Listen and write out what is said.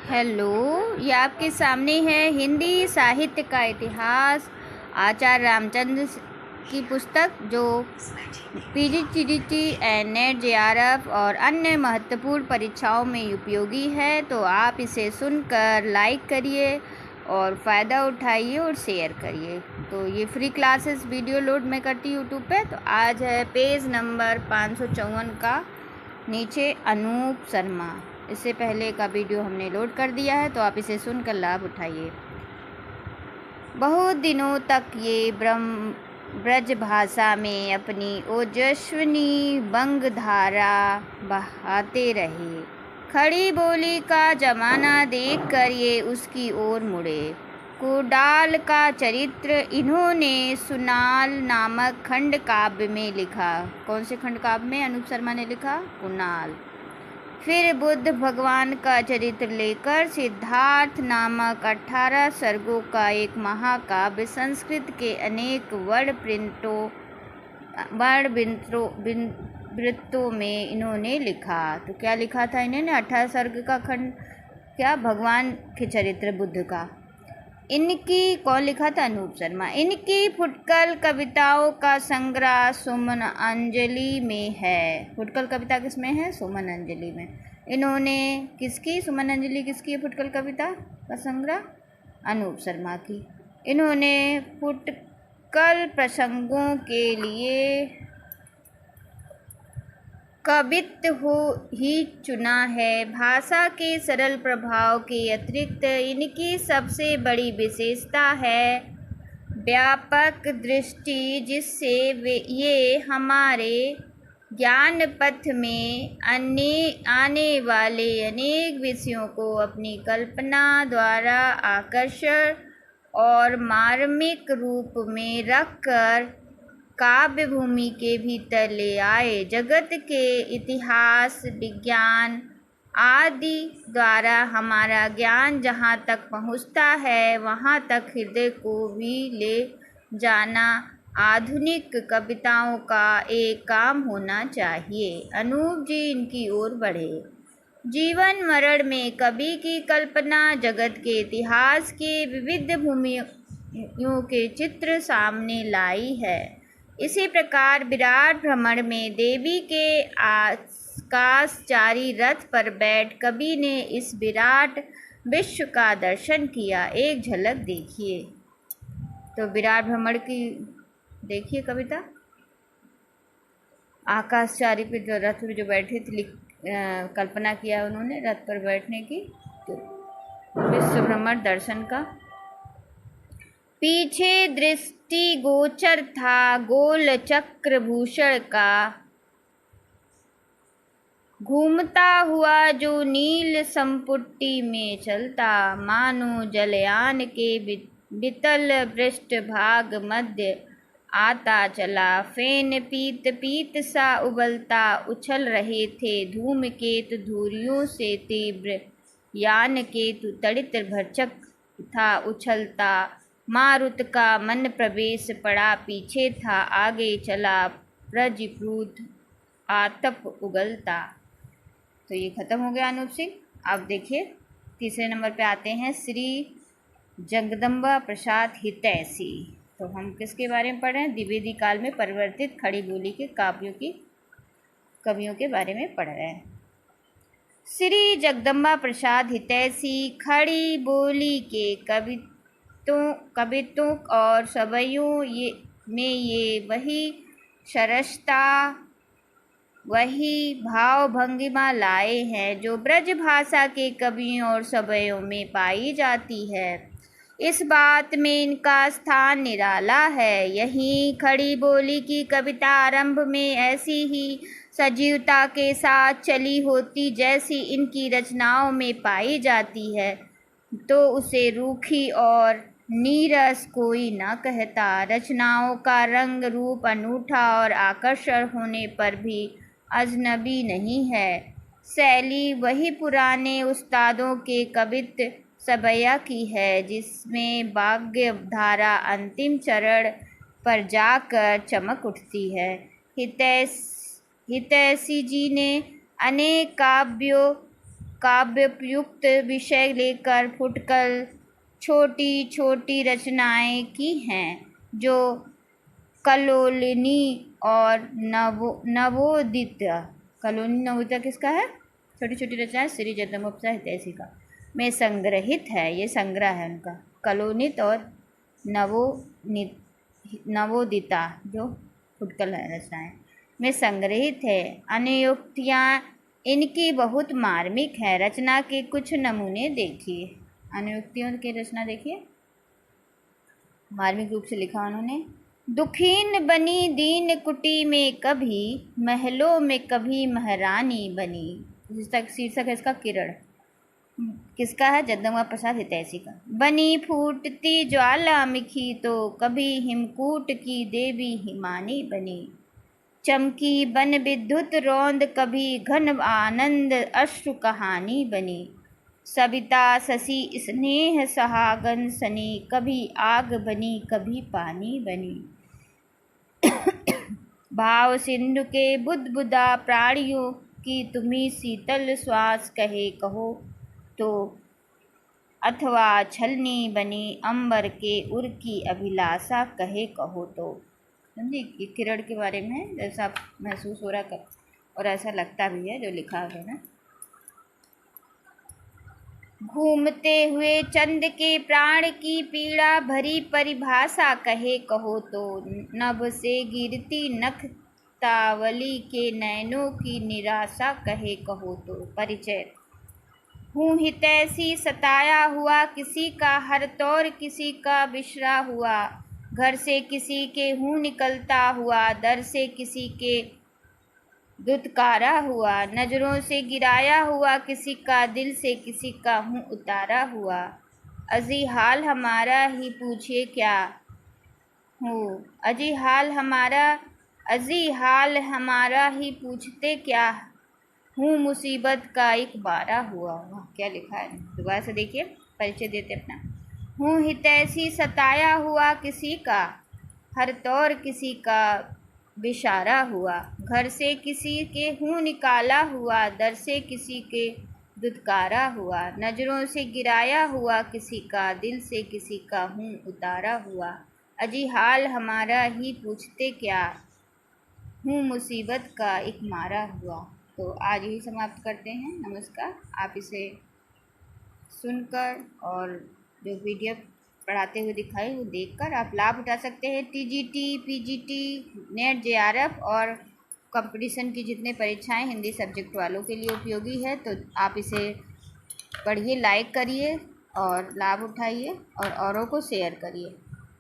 Hello, ये आपके सामने है हिंदी साहित्य का इतिहास आचार्य रामचंद्र की पुस्तक जो पीजीटीटी एंड नेट जेआरएफ और अन्य महत्वपूर्ण परीक्षाओं में उपयोगी है। तो आप इसे सुनकर लाइक करिए और फ़ायदा उठाइए और शेयर करिए। तो ये फ्री क्लासेस वीडियो लोड मैं करती हूँ यूट्यूब पे। तो आज है पेज नंबर 554 का, नीचे अनूप शर्मा। इससे पहले का वीडियो हमने लोड कर दिया है, तो आप इसे सुनकर लाभ उठाइए। बहुत दिनों तक ये ब्रज भाषा में अपनी ओजस्विनी बंगधारा बहाते रहे। खड़ी बोली का जमाना देखकर ये उसकी ओर मुड़े। कुणाल का चरित्र इन्होंने सुनाल नामक खंड काव्य में लिखा। कौन से खंड काव्य में अनूप शर्मा ने लिखा? कुणाल। फिर बुद्ध भगवान का चरित्र लेकर सिद्धार्थ नामक 18 सर्गों का एक महाकाव्य संस्कृत के अनेक वृत्तों में इन्होंने लिखा। तो क्या लिखा था इन्होंने? 18 सर्ग का खंड, क्या भगवान के चरित्र बुद्ध का। इनकी कौन लिखा था? अनूप शर्मा। इनकी फुटकल कविताओं का संग्रह सुमन अंजलि में है। फुटकल कविता किस में है? सुमन अंजलि में। इन्होंने किसकी? सुमन अंजलि किसकी है फुटकल कविता का संग्रह? अनूप शर्मा की। इन्होंने फुटकल प्रसंगों के लिए कवित्व ही चुना है। भाषा के सरल प्रभाव के अतिरिक्त इनकी सबसे बड़ी विशेषता है व्यापक दृष्टि, जिससे ये हमारे ज्ञान पथ में आने वाले अनेक विषयों को अपनी कल्पना द्वारा आकर्षण और मार्मिक रूप में रखकर काव्य भूमि के भीतर ले आए। जगत के इतिहास, विज्ञान आदि द्वारा हमारा ज्ञान जहाँ तक पहुँचता है, वहाँ तक हृदय को भी ले जाना आधुनिक कविताओं का एक काम होना चाहिए। अनूप जी इनकी ओर बढ़े। जीवन मरण में कवि की कल्पना जगत के इतिहास के विविध भूमियों के चित्र सामने लाई है। इसी प्रकार विराट भ्रमण में देवी के आकाशचारी रथ पर बैठ कवि ने इस विराट विश्व का दर्शन किया। एक झलक देखिए। तो विराट भ्रमण की देखिए कविता। आकाशचारी पे जो रथ पर जो बैठे थे, कल्पना किया उन्होंने रथ पर बैठने की। तो विश्व भ्रमण दर्शन का पीछे दृष्टि गोचर था गोल चक्र भूषण का, घूमता हुआ जो नील संपुटी में चलता, मानो जलयान के वितल पृष्ठभाग मध्य आता चला। फेन पीत पीत सा उबलता उछल रहे थे धूमकेतु धुरियों से तीव्र। यान केतु तड़ित भरचक था उछलता। मारुत का मन प्रवेश पड़ा पीछे था, आगे चला प्रजपूत आतप उगलता। तो ये खत्म हो गया अनूप सिंह। अब देखिए तीसरे नंबर पे आते हैं श्री जगदम्बा प्रसाद हितैषी। तो हम किसके बारे में पढ़ रहे हैं? द्विवेदी काल में परिवर्तित खड़ी बोली के कवियों के बारे में पढ़ रहे हैं। श्री जगदम्बा प्रसाद हितैषी खड़ी बोली के कवित्वों और सवैयों में ये वही सरसता, वही भाव भंगिमा लाए हैं जो ब्रज भाषा के कवियों और सवैयों में पाई जाती है। इस बात में इनका स्थान निराला है। यही खड़ी बोली की कविता आरंभ में ऐसी ही सजीवता के साथ चली होती जैसी इनकी रचनाओं में पाई जाती है, तो उसे रूखी और नीरस कोई न कहता। रचनाओं का रंग रूप अनूठा और आकर्षक होने पर भी अजनबी नहीं है। शैली वही पुराने उस्तादों के कवित्व सवैया की है, जिसमें वाग्य धारा अंतिम चरण पर जाकर चमक उठती है। हितैषी जी ने अनेक काव्यों काव्योपयुक्त विषय लेकर फुटकर छोटी छोटी रचनाएं की हैं, जो कलोलिनी और नवोदित। कलोलिनी नवोदित किसका है? छोटी छोटी रचनाएं श्री जगदम्बा हितैषी का में संग्रहित है। ये संग्रह है उनका, कलोनित और नवोदिता जो फुटकल है रचनाएं में संग्रहित है। अनुयुक्तियाँ इनकी बहुत मार्मिक है। रचना के कुछ नमूने देखिए। अनुयुक्तियों की रचना देखिए, मार्मिक रूप से लिखा उन्होंने। दुखीन बनी दीन कुटी में कभी, महलों में कभी महारानी बनी। शीर्षक है इसका किरण। किसका है? जगदम्बा प्रसाद हितैषी का। बनी फूटती ज्वालामुखी तो कभी हिमकूट की देवी हिमानी बनी। चमकी बन विद्युत रौंद कभी घन आनंद अश्रु कहानी बनी। सविता शशि स्नेह सहागन सनी, कभी आग बनी कभी पानी बनी। भाव सिंधु के बुदबुदा प्राणियों की तुम्ही शीतल श्वास कहे कहो तो, अथवा छलनी बनी अंबर के उर की अभिलाषा कहे कहो तो। समझिए किरण के बारे में जैसा महसूस हो रहा और ऐसा लगता भी है जो लिखा है ना। घूमते हुए चंद के प्राण की पीड़ा भरी परिभाषा कहे कहो तो, नभ से गिरती नख तावली के नैनों की निराशा कहे कहो तो। परिचय। हूँ हितैषी सताया हुआ किसी का, हर तौर किसी का बिसरा हुआ। घर से किसी के हूँ निकलता हुआ, दर से किसी के दुत्कारा हुआ। नज़रों से गिराया हुआ किसी का, दिल से किसी का हूँ उतारा हुआ। अजी हाल हमारा ही पूछिए क्या हो, अजी हाल हमारा ही पूछते क्या हूँ, मुसीबत का एक बारा हुआ। क्या लिखा है, दोबारा से देखिए, परिचय देते अपना। हूँ हितैषी सताया हुआ किसी का, हर तौर किसी का बिशारा हुआ। घर से किसी के हूँ निकाला हुआ, दर से किसी के दुत्कारा हुआ। नज़रों से गिराया हुआ किसी का, दिल से किसी का हूँ उतारा हुआ। अजी हाल हमारा ही पूछते क्या हूँ, मुसीबत का एक मारा हुआ। तो आज यही समाप्त करते हैं। नमस्कार। आप इसे सुनकर और जो पीडीएफ पढ़ाते हुए दिखाई वो देखकर आप लाभ उठा सकते हैं। टीजीटी, पीजीटी, नेट, जेआरएफ और कंपटीशन की जितने परीक्षाएं हिंदी सब्जेक्ट वालों के लिए उपयोगी है, तो आप इसे पढ़िए, लाइक करिए और लाभ उठाइए और औरों को शेयर करिए।